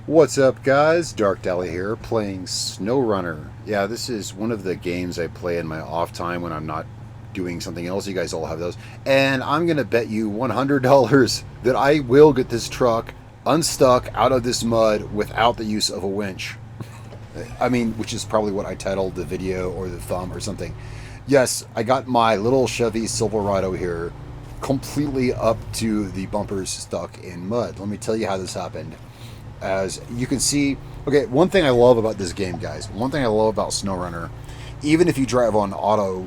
What's up, guys? Dark Dally here, playing SnowRunner. Yeah, this is one of the games I play in my off time when I'm not doing something else. You guys all have those. And I'm going to bet you $100 that I will get this truck unstuck out of this mud without the use of a winch. I mean, which is probably what I titled the video or the thumb or something. Yes, I got my little Chevy Silverado here completely up to the bumpers stuck in mud. Let me tell you how this happened. As you can see, okay, one thing I love about this game, guys, one thing I love about SnowRunner, even if you drive on auto,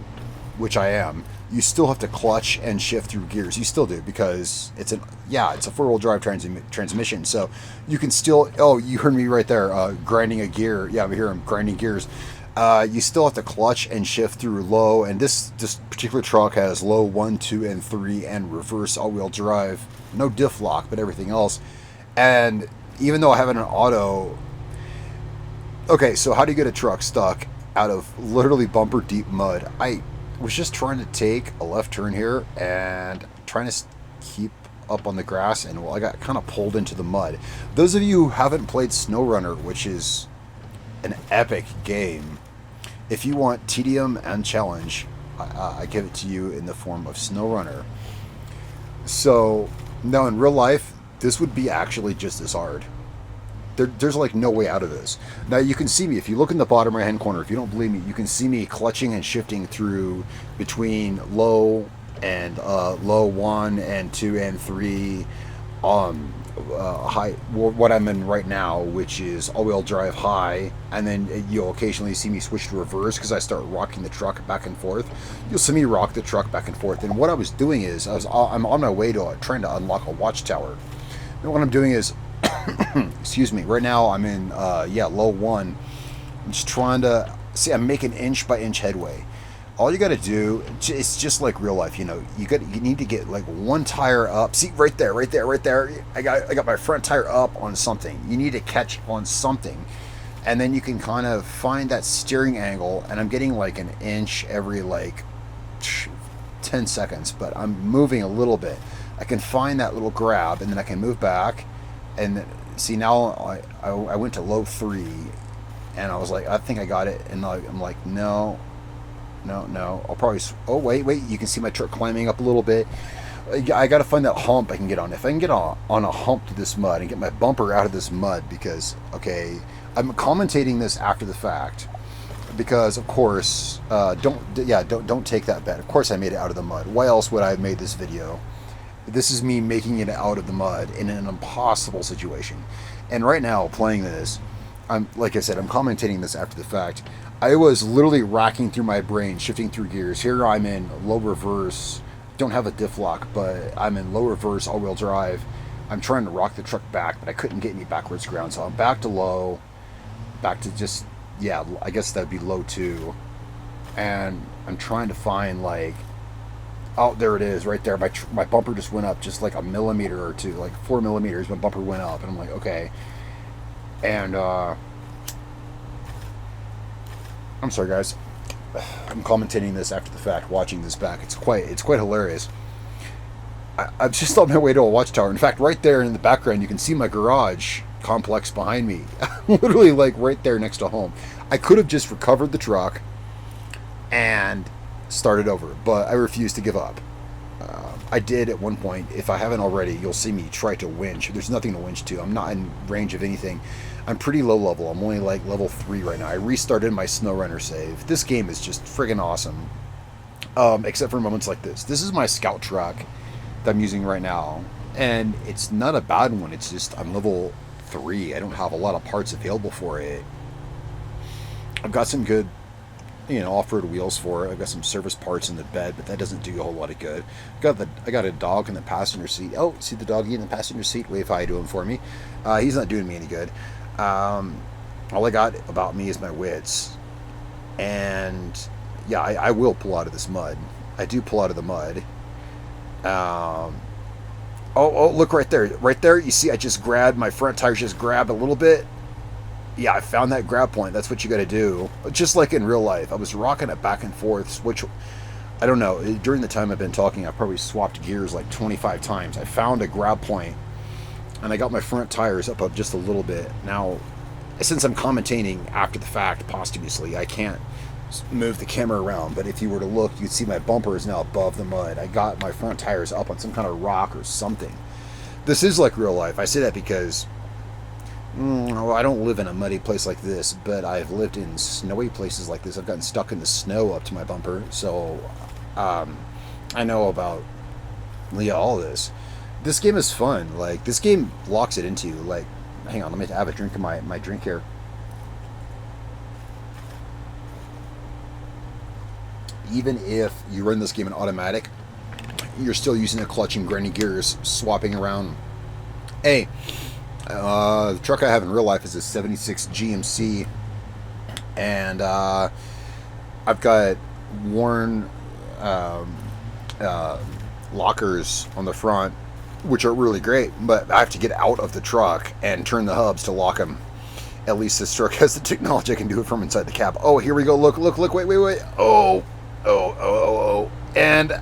which I am, you still have to clutch and shift through gears. You still do, because it's a four-wheel drive transmission, so you can still, oh, you heard me right there, grinding a gear. Yeah, I hear him grinding gears. You still have to clutch and shift through low, and this particular truck has low 1, 2, and 3 and reverse all-wheel drive. No diff lock, but everything else. And even though I have an auto, okay, so how do you get a truck stuck out of literally bumper deep mud? I was just trying to take a left turn here and trying to keep up on the grass, and well, I got kind of pulled into the mud. Those of you who haven't played SnowRunner, which is an epic game, if you want tedium and challenge, I give it to you in the form of SnowRunner. So now in real life, this would be actually just as hard. There's like no way out of this. Now you can see me, if you look in the bottom right hand corner, if you don't believe me, you can see me clutching and shifting through between low and low 1 and 2 and 3, high, what I'm in right now, which is all-wheel drive high, and then you'll occasionally see me switch to reverse because I start rocking the truck back and forth. You'll see me rock the truck back and forth, and what I was doing is I'm on my way to trying to unlock a watchtower. And what I'm doing is, excuse me, right now I'm in low 1. I'm just trying to see, I'm making inch by inch headway. All you got to do, it's just like real life, you know. You need to get like one tire up. See, right there. I got my front tire up on something. You need to catch on something, and then you can kind of find that steering angle. And I'm getting like an inch every like 10 seconds, but I'm moving a little bit. I can find that little grab, and then I can move back, and then, see, now I went to low 3, and I was like, I think I got it, and I'm like, no. I'll probably. Oh, wait. You can see my truck climbing up a little bit. I got to find that hump I can get on. If I can get on a hump to this mud and get my bumper out of this mud, because, okay, I'm commentating this after the fact, because of course, don't take that bet. Of course, I made it out of the mud. Why else would I have made this video? This is me making it out of the mud in an impossible situation. And right now, playing this, like I said, I'm commentating this after the fact. I was literally racking through my brain, shifting through gears. Here I'm in low reverse. Don't have a diff lock, but I'm in low reverse, all-wheel drive. I'm trying to rock the truck back, but I couldn't get any backwards ground. So I'm back to low, back to just, yeah, I guess that'd be low 2. And I'm trying to find, like, oh, there it is, right there. My bumper just went up just like a millimeter or two, like 4 millimeters. My bumper went up, and I'm like, okay. And I'm sorry, guys. I'm commentating this after the fact, watching this back. It's quite hilarious. I'm just on my way to a watchtower. In fact, right there in the background, you can see my garage complex behind me. Literally, like, right there next to home. I could have just recovered the truck and started over, but I refused to give up. I did at one point. If I haven't already, you'll see me try to winch. There's nothing to winch to. I'm not in range of anything. I'm pretty low level. I'm only like level 3 right now. I restarted my SnowRunner save. This game is just friggin' awesome. Except for moments like this. This is my scout truck that I'm using right now, and it's not a bad one. It's just I'm level 3. I don't have a lot of parts available for it. I've got some good, off-road wheels for it. I've got some service parts in the bed, but that doesn't do a whole lot of good. I got a dog in the passenger seat. Oh, see the doggy in the passenger seat? Wave hi to him for me. He's not doing me any good. All I got about me is my wits. And yeah, I will pull out of this mud. I do pull out of the mud. Oh, look right there. Right there, you see I just grabbed, my front tires just grabbed a little bit. Yeah, I found that grab point. That's what you got to do. Just like in real life. I was rocking it back and forth, which, I don't know, during the time I've been talking, I probably swapped gears like 25 times. I found a grab point and I got my front tires up just a little bit. Now, since I'm commentating after the fact, posthumously, I can't move the camera around, but if you were to look, you'd see my bumper is now above the mud. I got my front tires up on some kind of rock or something. This is like real life. I say that because I don't live in a muddy place like this, but I've lived in snowy places like this. I've gotten stuck in the snow up to my bumper, so I know about all this. This game is fun. Like, this game locks it into you. Like, hang on, let me have a drink of my drink here. Even if you run this game in automatic, you're still using the clutch and grinding gears, swapping around. Hey, the truck I have in real life is a 76 GMC, and I've got worn lockers on the front, which are really great, but I have to get out of the truck and turn the hubs to lock them. At least this truck has the technology I can do it from inside the cab. Oh, here we go. Look, wait. Oh. And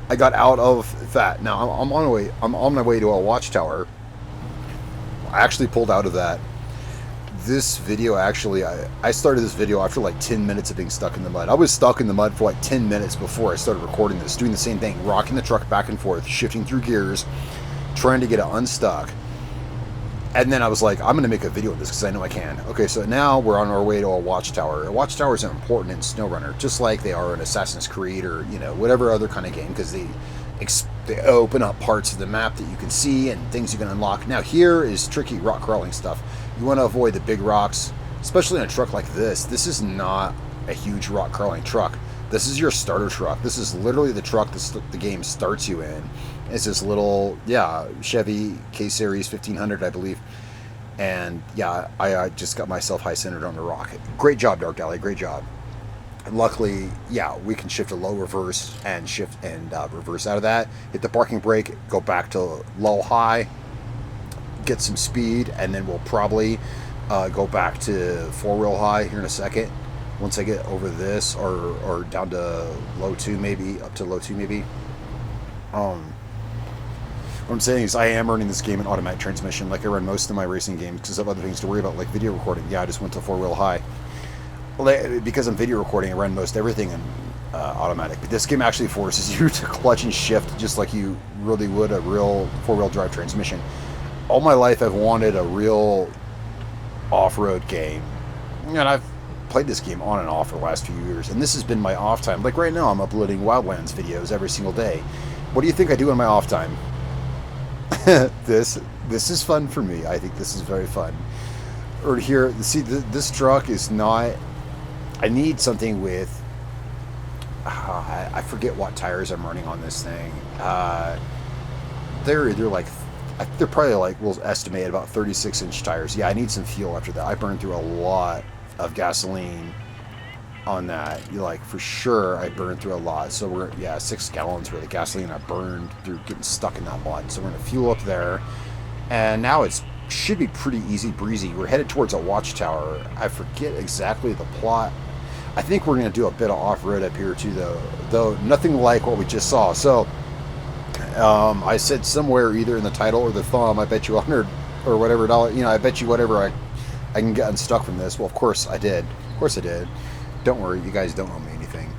I got out of that. Now I'm on my way to a watchtower. I actually pulled out of that. This video, actually, I started this video after like 10 minutes of being stuck in the mud. I was stuck in the mud for like 10 minutes before I started recording this, doing the same thing, rocking the truck back and forth, shifting through gears, trying to get it unstuck. And then I was like, I'm going to make a video of this because I know I can. Okay, so now we're on our way to a watchtower. A watchtower is important in SnowRunner, just like they are in Assassin's Creed or, you know, whatever other kind of game, because they open up parts of the map that you can see and things you can unlock. Now here is tricky rock crawling stuff. You want to avoid the big rocks, especially in a truck like this. This is not a huge rock crawling truck. This is your starter truck. This is literally the truck the game starts you in. It's this little, Chevy K-Series 1500, I believe. And yeah, I just got myself high-centered on the rock. Great job, Dark Alley, great job. And luckily, we can shift to low reverse and reverse out of that. Hit the parking brake, go back to low high, get some speed, and then we'll probably go back to four-wheel high here in a second. Once I get over this, or down to low 2 maybe, up to low 2 maybe. What I'm saying is I am running this game in automatic transmission like I run most of my racing games because I have other things to worry about, like video recording. I just went to four-wheel high. Because I'm video recording, I run most everything in automatic. But this game actually forces you to clutch and shift just like you really would a real four-wheel drive transmission. All my life I've wanted a real off-road game. And I've played this game on and off for the last few years. And this has been my off time. Like right now I'm uploading Wildlands videos every single day. What do you think I do in my off time? This is fun for me. I think this is very fun. Or here, see, this truck is not. I need something with. I forget what tires I'm running on this thing. They're probably like, we'll estimate about 36-inch tires. Yeah, I need some fuel after that. I burned through a lot of gasoline on that. For sure I burned through a lot. So we're 6 gallons worth of gasoline I burned through getting stuck in that mud. So we're gonna fuel up there, and now it should be pretty easy breezy. We're headed towards a watchtower. I forget exactly the plot. I think we're gonna do a bit of off-road up here too, though nothing like what we just saw. So I said somewhere either in the title or the thumb, I bet you $100 or whatever dollar, I bet you whatever I can get unstuck from this. Well, of course I did. Don't worry, you guys don't owe me anything.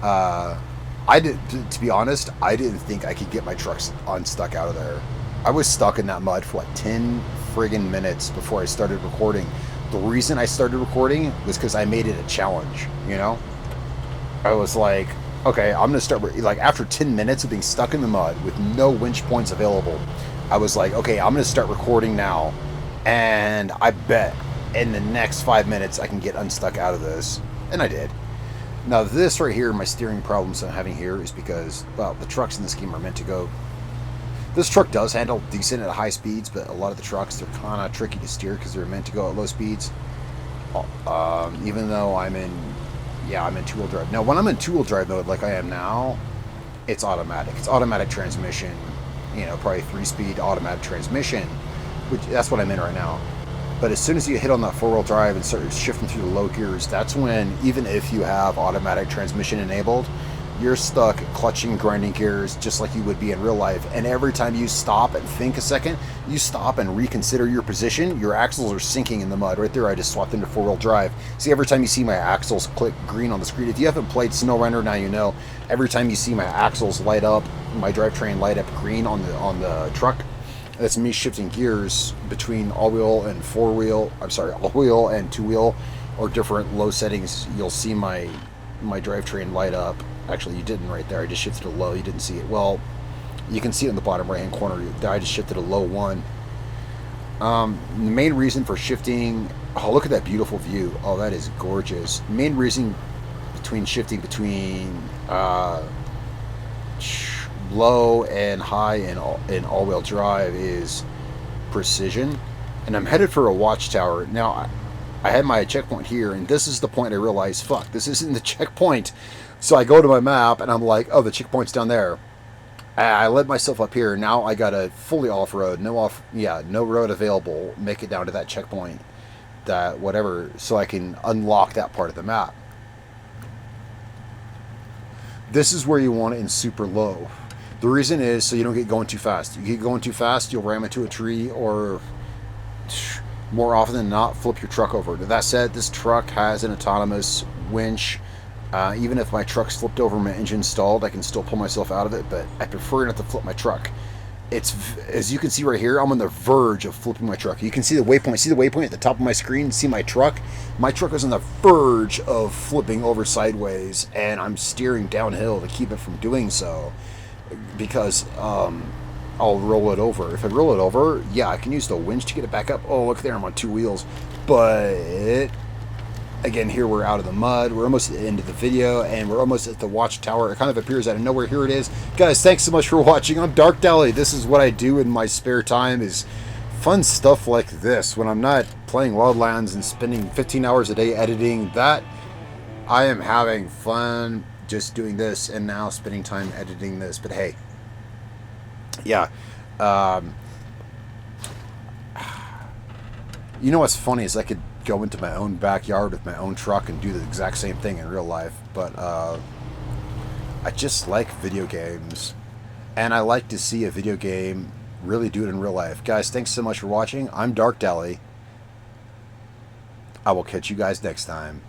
To be honest, I didn't think I could get my trucks unstuck out of there. I was stuck in that mud for like 10 friggin' minutes before I started recording. The reason I started recording was because I made it a challenge, I was like, okay, I'm gonna start, after 10 minutes of being stuck in the mud with no winch points available, I was like, okay, I'm gonna start recording now, and I bet in the next 5 minutes I can get unstuck out of this. And I did. Now this right here, my steering problems I'm having here is because, well, the trucks in this game are meant to go. This truck does handle decent at high speeds, but a lot of the trucks, they're kind of tricky to steer because they're meant to go at low speeds. Even though I'm in two-wheel drive. Now when I'm in two-wheel drive mode like I am now, it's automatic. It's automatic transmission, probably 3-speed automatic transmission, which that's what I'm in right now. But as soon as you hit on that four-wheel drive and start shifting through the low gears, that's when, even if you have automatic transmission enabled, you're stuck clutching, grinding gears just like you would be in real life. And every time you stop and think a second, you stop and reconsider your position, your axles are sinking in the mud. Right there, I just swapped into four-wheel drive. See, every time you see my axles click green on the screen, if you haven't played SnowRunner, now you know, every time you see my axles light up, my drivetrain light up green on the truck, that's me shifting gears between all-wheel and four-wheel, I'm sorry, all-wheel and two-wheel, or different low settings. You'll see my drivetrain light up. Actually, you didn't right there. I just shifted to low. You didn't see it. Well, you can see it in the bottom right-hand corner. I just shifted to low 1. The main reason for shifting... Oh, look at that beautiful view. Oh, that is gorgeous. Main reason shifting between low and high in all-wheel drive is precision. And I'm headed for a watchtower. Now, I had my checkpoint here, and this is the point I realized, fuck, this isn't the checkpoint. So I go to my map, and I'm like, oh, the checkpoint's down there. I led myself up here. Now I got to fully off-road, no road available, make it down to that checkpoint, that whatever, so I can unlock that part of the map. This is where you want it in super low. The reason is so you don't get going too fast. You get going too fast, you'll ram into a tree, or more often than not, flip your truck over. That said, this truck has an autonomous winch. Even if my truck's flipped over and my engine stalled, I can still pull myself out of it, but I prefer not to flip my truck. It's, as you can see right here, I'm on the verge of flipping my truck. You can see the waypoint. See the waypoint at the top of my screen? See my truck? My truck is on the verge of flipping over sideways, and I'm steering downhill to keep it from doing so, because I'll roll it over. If I roll it over, yeah, I can use the winch to get it back up. Oh, look there, I'm on 2 wheels. But again, here we're out of the mud. We're almost at the end of the video, and we're almost at the watchtower. It kind of appears out of nowhere. Here it is. Guys, thanks so much for watching. I'm Dark Deli. This is what I do in my spare time, is fun stuff like this. When I'm not playing Wildlands and spending 15 hours a day editing that, I am having fun just doing this, and now spending time editing this. But hey, yeah. You know what's funny is I could go into my own backyard with my own truck and do the exact same thing in real life, but I just like video games, and I like to see a video game really do it in real life. Guys, thanks so much for watching. I'm Dark Deli. I will catch you guys next time.